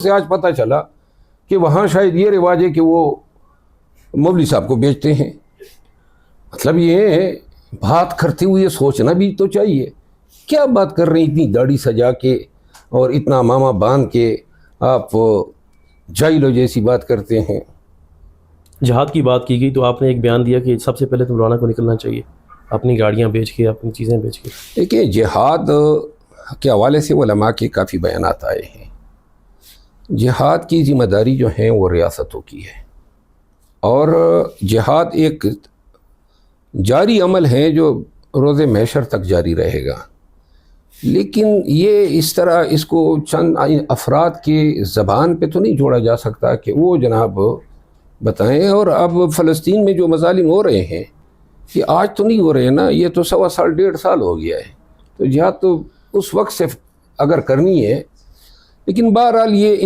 से आज पता चला कि वहाँ शायद ये रिवाज है कि वो मौलवी साहब को बेचते हैं। मतलब ये बात करते हुए सोचना भी तो चाहिए, क्या बात कर रहे हैं, इतनी दाढ़ी सजा के और इतना मामा बांध के आप जाहिलो जैसी बात करते हैं। जिहाद की बात की गई तो आपने एक बयान दिया कि सबसे पहले तो मौलाना को निकलना चाहिए, अपनी गाड़ियाँ बेच के, अपनी चीज़ें बेच के। देखिए, जिहाद के हवाले से उलमा के काफ़ी बयानात आए हैं। जिहाद की ज़िम्मेदारी जो है वो रियासतों की है, और जिहाद एक जारी अमल है जो रोज़े महशर तक जारी रहेगा। लेकिन ये इस तरह इसको चंद अफराद के ज़बान पे तो नहीं जोड़ा जा सकता कि वो जनाब बताएं। और अब फ़लस्तीन में जो मज़ालिम हो रहे हैं ये आज तो नहीं हो रहे हैं ना, ये तो 1.25 साल 1.5 साल हो गया है। तो जिहाद तो उस वक्त से अगर करनी है, लेकिन बहरहाल ये